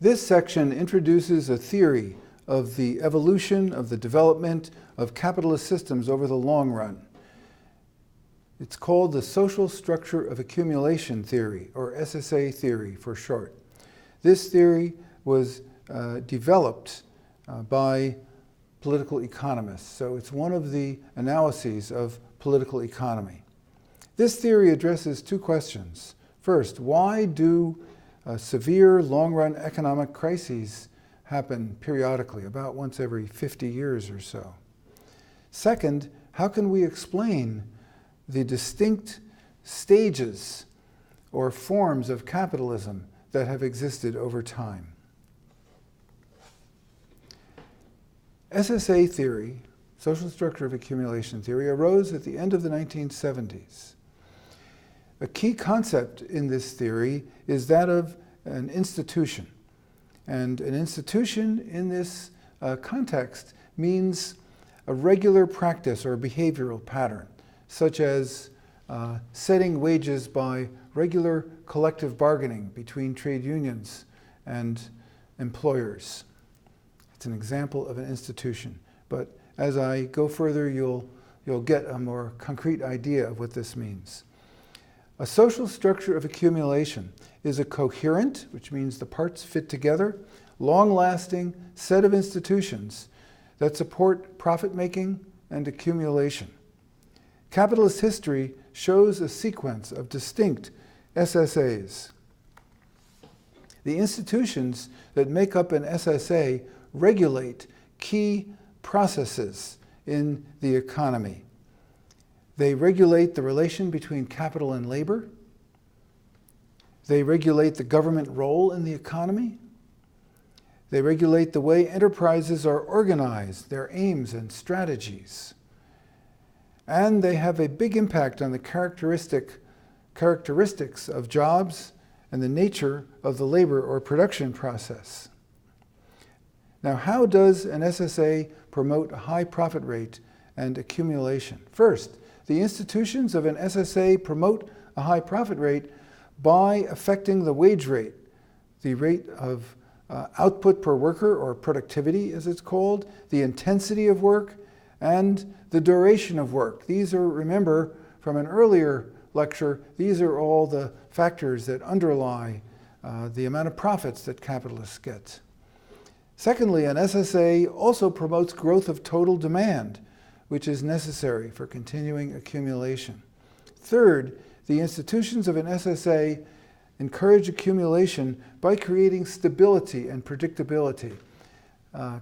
This section introduces a theory of the evolution of the development of capitalist systems over the long run. It's called the social structure of accumulation theory, or SSA theory for short. This theory was developed by political economists, so it's one of the analyses of political economy. This theory addresses two questions. First, why do severe long-run economic crises happen periodically, about once every 50 years or so? Second, how can we explain the distinct stages or forms of capitalism that have existed over time? SSA theory, social structure of accumulation theory, arose at the end of the 1970s. A key concept in this theory is that of an institution. And an institution in this context means a regular practice or behavioral pattern, such as setting wages by regular collective bargaining between trade unions and employers. It's an example of an institution. But as I go further, you'll get a more concrete idea of what this means. A social structure of accumulation is a coherent, which means the parts fit together, long-lasting set of institutions that support profit-making and accumulation. Capitalist history shows a sequence of distinct SSAs. The institutions that make up an SSA regulate key processes in the economy. They regulate the relation between capital and labor. They regulate the government role in the economy. They regulate the way enterprises are organized, their aims and strategies. And they have a big impact on the characteristics of jobs and the nature of the labor or production process. Now, how does an SSA promote a high profit rate and accumulation? First, the institutions of an SSA promote a high profit rate by affecting the wage rate, the rate of output per worker, or productivity as it's called, the intensity of work, and the duration of work. These are, remember from an earlier lecture, these are all the factors that underlie the amount of profits that capitalists get. Secondly, an SSA also promotes growth of total demand, which is necessary for continuing accumulation. Third, the institutions of an SSA encourage accumulation by creating stability and predictability.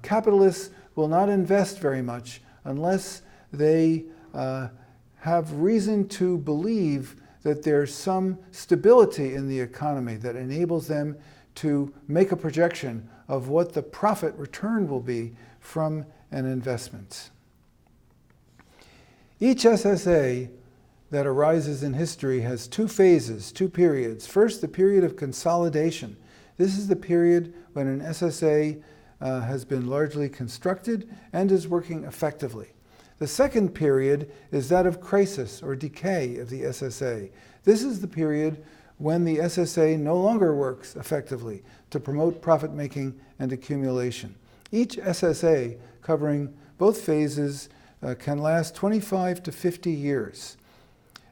Capitalists will not invest very much unless they have reason to believe that there's some stability in the economy that enables them to make a projection of what the profit return will be from an investment. Each SSA that arises in history has two phases, two periods. First, the period of consolidation. This is the period when an SSA has been largely constructed and is working effectively. The second period is that of crisis or decay of the SSA. This is the period when the SSA no longer works effectively to promote profit-making and accumulation. Each SSA, covering both phases, can last 25 to 50 years.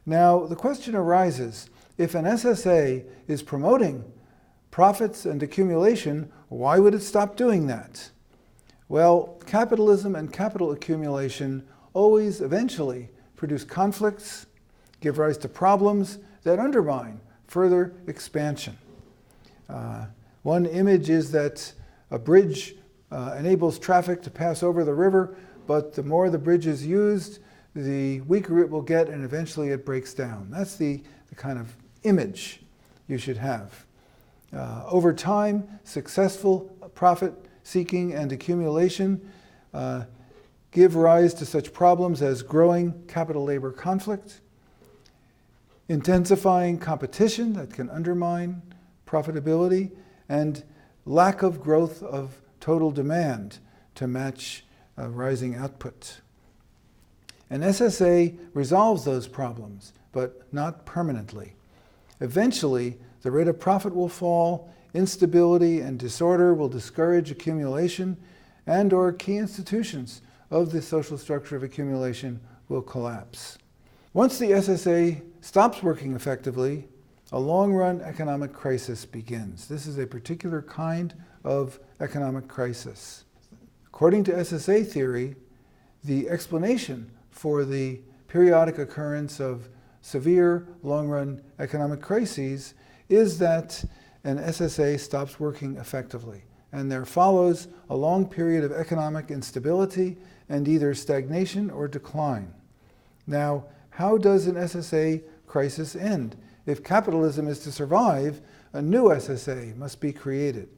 Now, the question arises, if an SSA is promoting profits and accumulation, why would it stop doing that? Well, capitalism and capital accumulation always eventually produce conflicts, give rise to problems that undermine further expansion. One image is that a bridge enables traffic to pass over the river, but the more the bridge is used, the weaker it will get, and eventually it breaks down. That's the kind of image you should have. Over time, successful profit-seeking and accumulation give rise to such problems as growing capital-labor conflict, intensifying competition that can undermine profitability, and lack of growth of total demand to match rising output. An SSA resolves those problems, but not permanently. Eventually, the rate of profit will fall instability and disorder will discourage accumulation, and/or key institutions of the social structure of accumulation will collapse. Once the SSA stops working effectively, a long-run economic crisis begins. This is a particular kind of economic crisis. According to SSA theory, the explanation for the periodic occurrence of severe long-run economic crises is that an SSA stops working effectively, and there follows a long period of economic instability and either stagnation or decline. Now, how does an SSA crisis end? If capitalism is to survive, a new SSA must be created.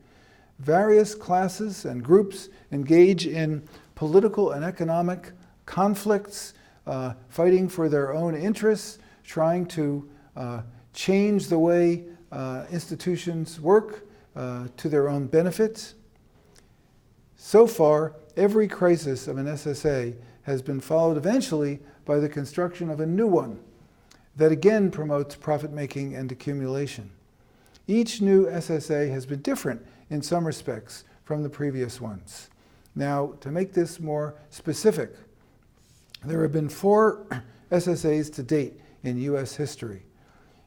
Various classes and groups engage in political and economic conflicts, fighting for their own interests, trying to change the way institutions work to their own benefit. So far, every crisis of an SSA has been followed eventually by the construction of a new one that again promotes profit-making and accumulation. Each new SSA has been different in some respects from the previous ones. Now, to make this more specific, there have been 4 SSAs to date in U.S. history.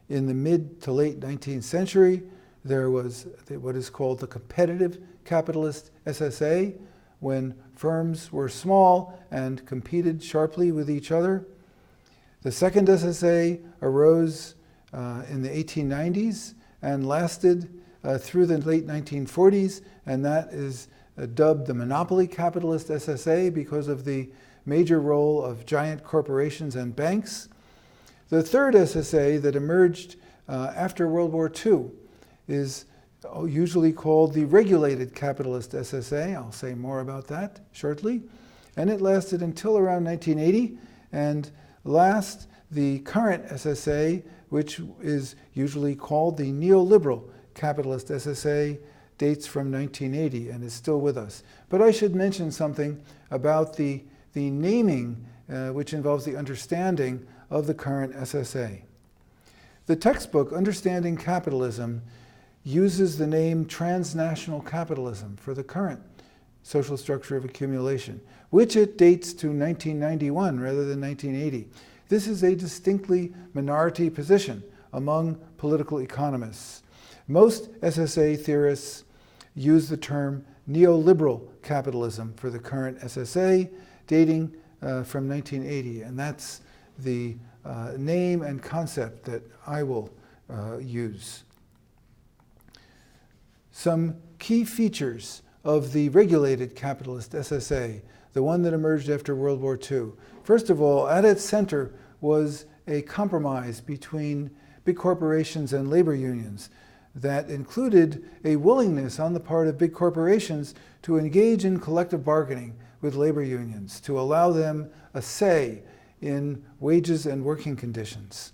In the mid to late 19th century, there was what is called the competitive capitalist SSA, when firms were small and competed sharply with each other. The second SSA arose in the 1890s and lasted through the late 1940s, and that is dubbed the monopoly capitalist SSA because of the major role of giant corporations and banks. The third SSA that emerged after World War II is usually called the regulated capitalist SSA. I'll say more about that shortly. And it lasted until around 1980. And last, the current SSA, which is usually called the neoliberal capitalist SSA, dates from 1980 and is still with us. But I should mention something about the naming, which involves the understanding of the current SSA. The textbook, Understanding Capitalism, uses the name transnational capitalism for the current social structure of accumulation, which it dates to 1991 rather than 1980. This is a distinctly minority position among political economists. Most SSA theorists use the term neoliberal capitalism for the current SSA, dating from 1980, and that's the name and concept that I will use. Some key features of the regulated capitalist SSA, the one that emerged after World War II. First of all, at its center was a compromise between big corporations and labor unions that included a willingness on the part of big corporations to engage in collective bargaining with labor unions, to allow them a say in wages and working conditions.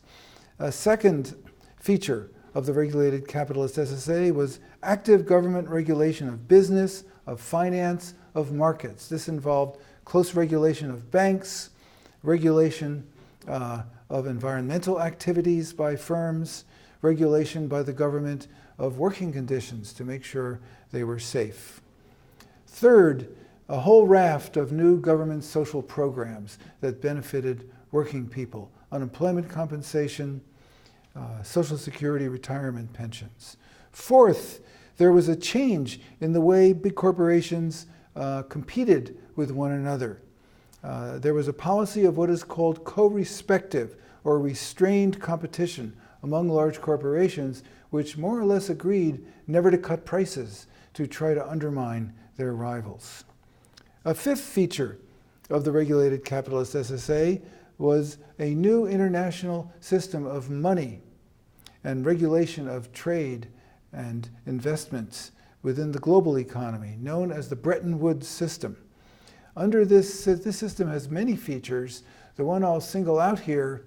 A second feature of the regulated capitalist SSA was active government regulation of business, of finance, of markets. This involved close regulation of banks, regulation of environmental activities by firms, regulation by the government of working conditions to make sure they were safe. Third, a whole raft of new government social programs that benefited working people: unemployment compensation, Social Security, retirement pensions. Fourth, there was a change in the way big corporations competed with one another. There was a policy of what is called co-respective or restrained competition among large corporations, which more or less agreed never to cut prices to try to undermine their rivals. A fifth feature of the regulated capitalist SSA was a new international system of money and regulation of trade and investments within the global economy, known as the Bretton Woods system. Under this system has many features. The one I'll single out here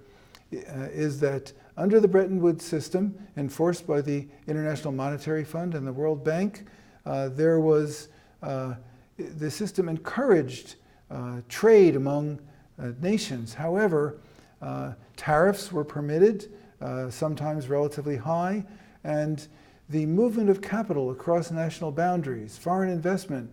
is that under the Bretton Woods system, enforced by the International Monetary Fund and the World Bank, the system encouraged trade among nations. However, tariffs were permitted, sometimes relatively high, and the movement of capital across national boundaries, foreign investment,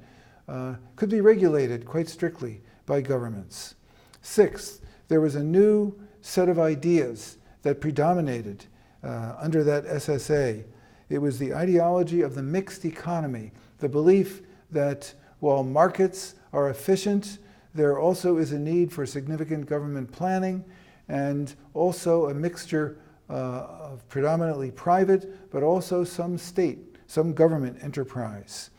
could be regulated quite strictly by governments. Sixth, there was a new set of ideas that predominated under that SSA. It was the ideology of the mixed economy, the belief that while markets are efficient, there also is a need for significant government planning and also a mixture of predominantly private, but also some state, some government enterprise.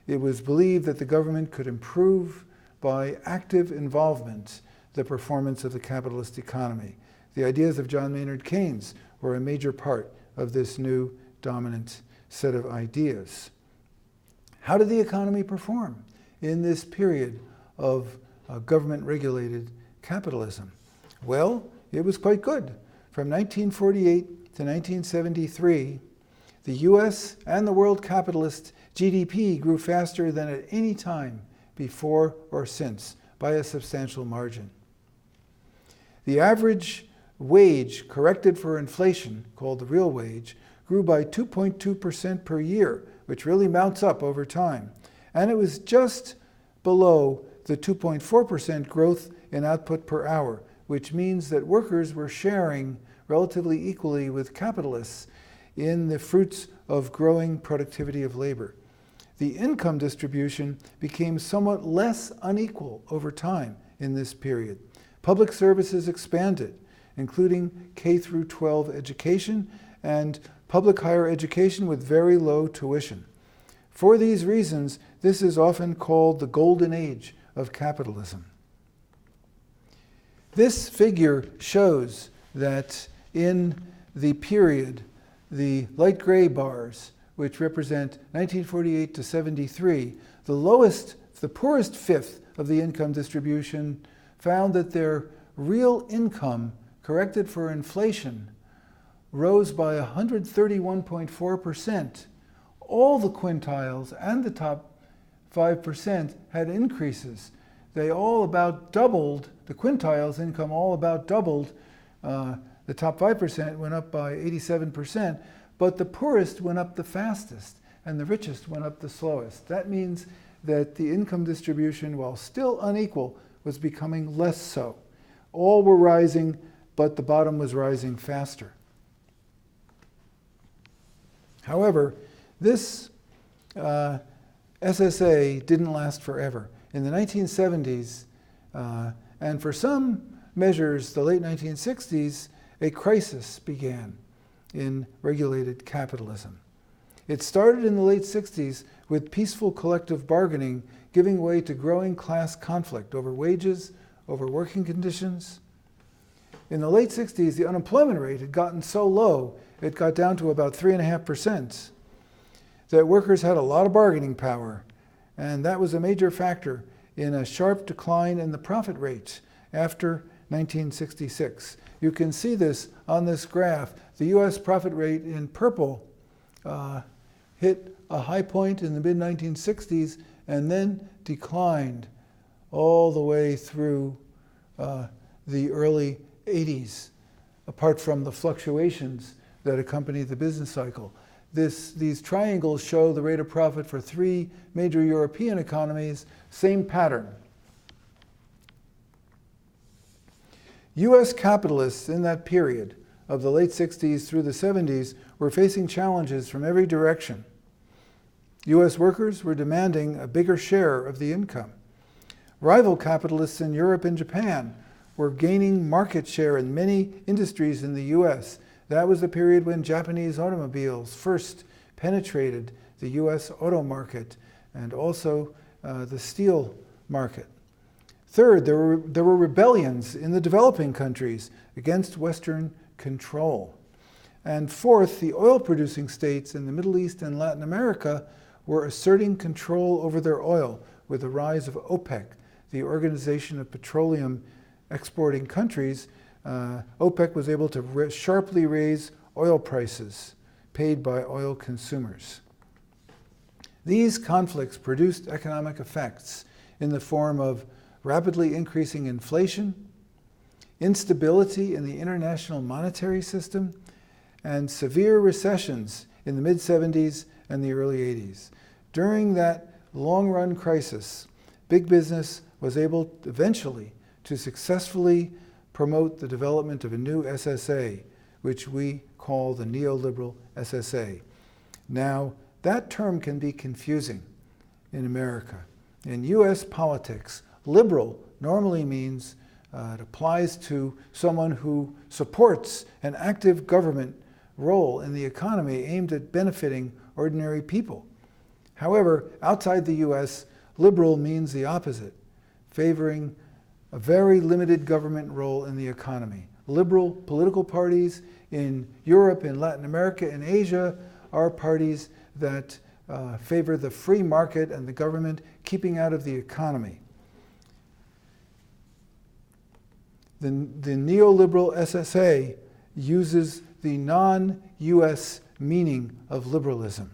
It was believed that the government could improve by active involvement the performance of the capitalist economy. The ideas of John Maynard Keynes were a major part of this new dominant set of ideas. How did the economy perform in this period of government-regulated capitalism? Well, it was quite good. From 1948 to 1973, the US and the world capitalist GDP grew faster than at any time before or since by a substantial margin. The average wage corrected for inflation, called the real wage, grew by 2.2% per year, which really mounts up over time. And it was just below the 2.4% growth in output per hour, which means that workers were sharing relatively equally with capitalists in the fruits of growing productivity of labor. The income distribution became somewhat less unequal over time in this period. Public services expanded, including K through 12 education and public higher education with very low tuition. For these reasons, this is often called the golden age of capitalism. This figure shows that in the period, the light gray bars, which represent 1948 to 73, the poorest fifth of the income distribution found that their real income, corrected for inflation, rose by 131.4%. All the quintiles and the top 5% had increases. They all about doubled, the quintiles income all about doubled. The top 5% went up by 87%, but the poorest went up the fastest and the richest went up the slowest. That means that the income distribution, while still unequal, was becoming less so. All were rising, but the bottom was rising faster. However, this SSA didn't last forever. In the 1970s, and for some measures, the late 1960s, a crisis began in regulated capitalism. It started in the late 60s with peaceful collective bargaining giving way to growing class conflict over wages, over working conditions. In the late 60s, the unemployment rate had gotten so low, it got down to about 3.5%, that workers had a lot of bargaining power, and that was a major factor in a sharp decline in the profit rate after 1966. You can see this on this graph. The US profit rate in purple hit a high point in the mid-1960s and then declined all the way through the early 80s, apart from the fluctuations that accompany the business cycle. These triangles show the rate of profit for three major European economies, same pattern. US capitalists in that period of the late 60s through the 70s were facing challenges from every direction. US workers were demanding a bigger share of the income. Rival capitalists in Europe and Japan were gaining market share in many industries in the US. That was the period when Japanese automobiles first penetrated the US auto market and also the steel market. Third, there were rebellions in the developing countries against Western control. And fourth, the oil-producing states in the Middle East and Latin America were asserting control over their oil with the rise of OPEC, the Organization of Petroleum Exporting Countries. OPEC was able to sharply raise oil prices paid by oil consumers. These conflicts produced economic effects in the form of rapidly increasing inflation, instability in the international monetary system, and severe recessions in the mid-70s and the early 80s. During that long-run crisis, big business was able eventually to successfully promote the development of a new SSA, which we call the neoliberal SSA. Now, that term can be confusing in America. In US politics, liberal normally means it applies to someone who supports an active government role in the economy aimed at benefiting ordinary people. However, outside the US, liberal means the opposite, favoring a very limited government role in the economy. Liberal political parties in Europe, in Latin America, and Asia are parties that favor the free market and the government keeping out of the economy. The neoliberal SSA uses the non-US meaning of liberalism.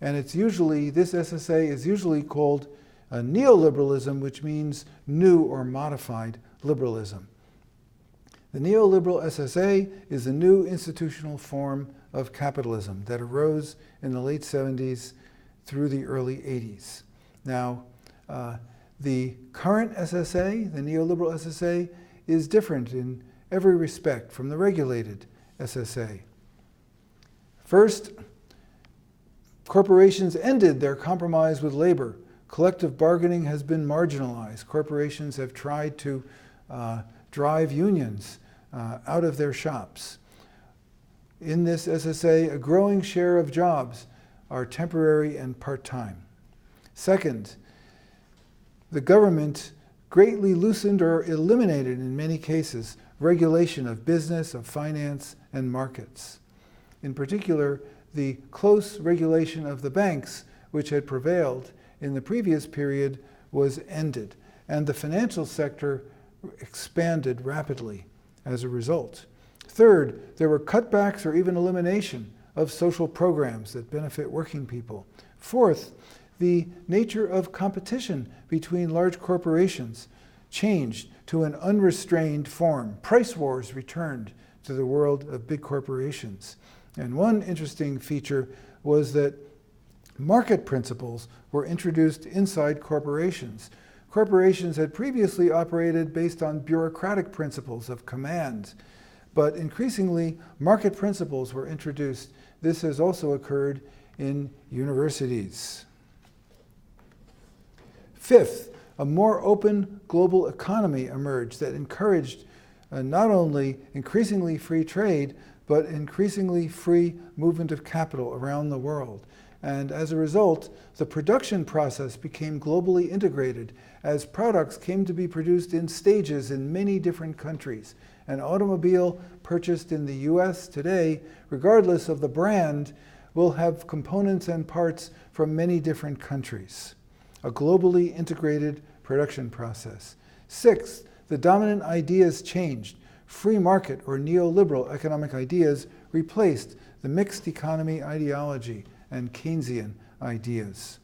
And it's usually, this SSA is usually called a neoliberalism, which means new or modified liberalism. The neoliberal SSA is a new institutional form of capitalism that arose in the late 70s through the early 80s. Now, the current SSA, the neoliberal SSA, is different in every respect from the regulated SSA. First, corporations ended their compromise with labor. Collective bargaining has been marginalized. Corporations have tried to drive unions out of their shops. In this SSA, a growing share of jobs are temporary and part-time. Second, the government greatly loosened or eliminated, in many cases, regulation of business, of finance, and markets. In particular, the close regulation of the banks, which had prevailed in the previous period, was ended, and the financial sector expanded rapidly as a result. Third, there were cutbacks or even elimination of social programs that benefit working people. Fourth, the nature of competition between large corporations changed to an unrestrained form. Price wars returned to the world of big corporations. And one interesting feature was that market principles were introduced inside corporations. Corporations had previously operated based on bureaucratic principles of command, but increasingly market principles were introduced. This has also occurred in universities. Fifth, a more open global economy emerged that encouraged not only increasingly free trade, but increasingly free movement of capital around the world. And as a result, the production process became globally integrated as products came to be produced in stages in many different countries. An automobile purchased in the US today, regardless of the brand, will have components and parts from many different countries. A globally integrated production process. Sixth, the dominant ideas changed. Free market or neoliberal economic ideas replaced the mixed economy ideology and Keynesian ideas.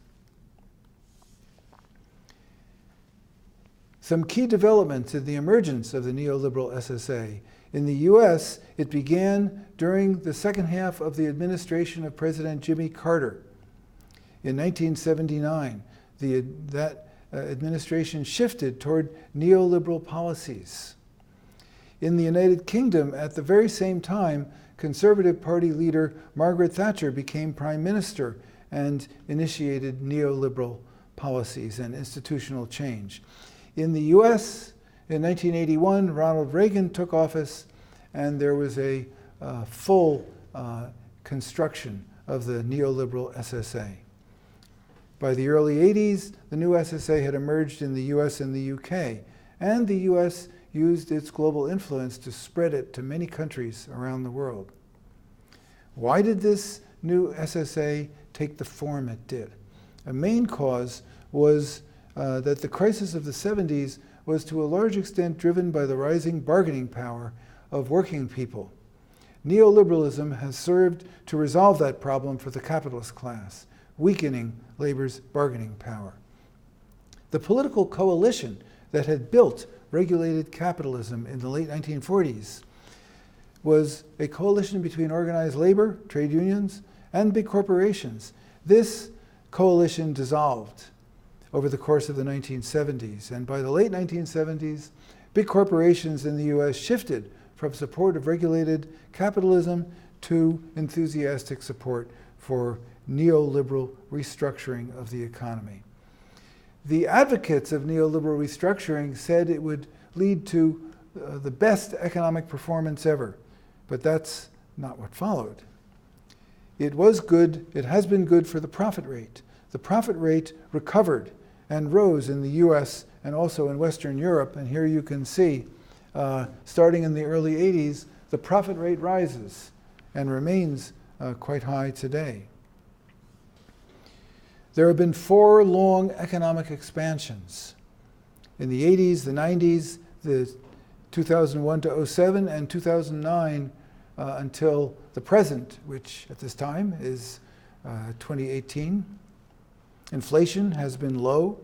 Some key developments in the emergence of the neoliberal SSA. In the US, it began during the second half of the administration of President Jimmy Carter. In 1979, that administration shifted toward neoliberal policies. In the United Kingdom, at the very same time, Conservative Party leader Margaret Thatcher became Prime Minister and initiated neoliberal policies and institutional change. In the US, in 1981, Ronald Reagan took office, and there was a full construction of the neoliberal SSA. By the early 80s, the new SSA had emerged in the US and the UK, and the US used its global influence to spread it to many countries around the world. Why did this new SSA take the form it did? A main cause was that the crisis of the 70s was to a large extent driven by the rising bargaining power of working people. Neoliberalism has served to resolve that problem for the capitalist class, weakening labor's bargaining power. The political coalition that had built regulated capitalism in the late 1940s was a coalition between organized labor, trade unions, and big corporations. This coalition dissolved over the course of the 1970s. And by the late 1970s, big corporations in the US shifted from support of regulated capitalism to enthusiastic support for neoliberal restructuring of the economy. The advocates of neoliberal restructuring said it would lead to the best economic performance ever, but that's not what followed. It was good, it has been good for the profit rate. The profit rate recovered and rose in the US and also in Western Europe, and here you can see, starting in the early 80s, the profit rate rises and remains quite high today. There have been 4 long economic expansions. In the 80s, the 90s, the 2001 to 07, and 2009 until the present, which at this time is 2018. Inflation has been low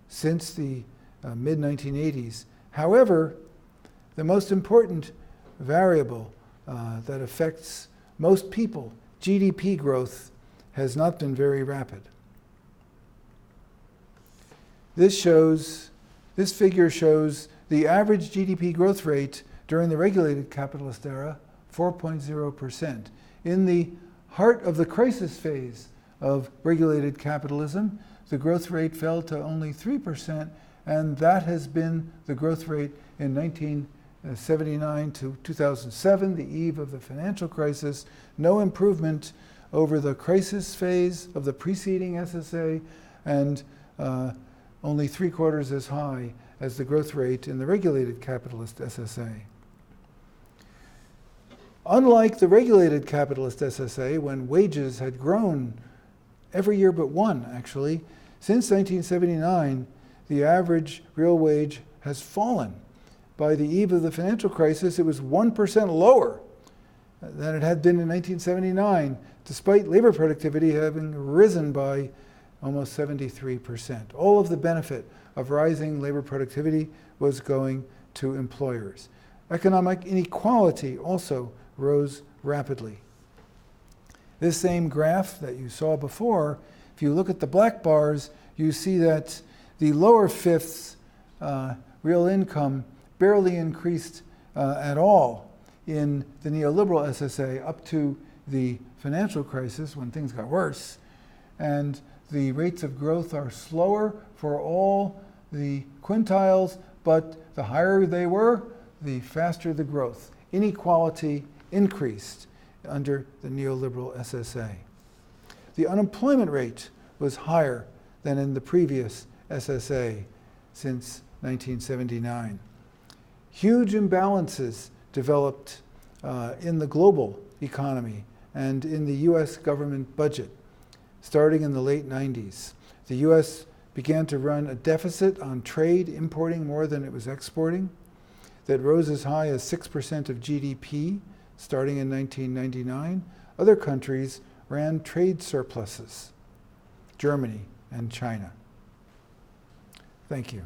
since the mid-1980s. However, the most important variable that affects most people, GDP growth, has not been very rapid. This figure shows the average GDP growth rate during the regulated capitalist era, 4.0%. In the heart of the crisis phase of regulated capitalism, the growth rate fell to only 3%, and that has been the growth rate in 1979 to 2007, the eve of the financial crisis. No improvement over the crisis phase of the preceding SSA, and only 3/4 as high as the growth rate in the regulated capitalist SSA. Unlike the regulated capitalist SSA, when wages had grown every year but one, actually, since 1979, the average real wage has fallen. By the eve of the financial crisis, it was 1% lower than it had been in 1979, despite labor productivity having risen by almost 73%. All of the benefit of rising labor productivity was going to employers. Economic inequality also rose rapidly. This same graph that you saw before, if you look at the black bars, you see that the lower fifths real income barely increased at all in the neoliberal SSA up to the financial crisis when things got worse. And the rates of growth are slower for all the quintiles, but the higher they were, the faster the growth. Inequality increased under the neoliberal SSA. The unemployment rate was higher than in the previous SSA since 1979. Huge imbalances developed in the global economy and in the US government budget. Starting in the late 90s, the US began to run a deficit on trade, importing more than it was exporting, that rose as high as 6% of GDP starting in 1999. Other countries ran trade surpluses, Germany and China. Thank you.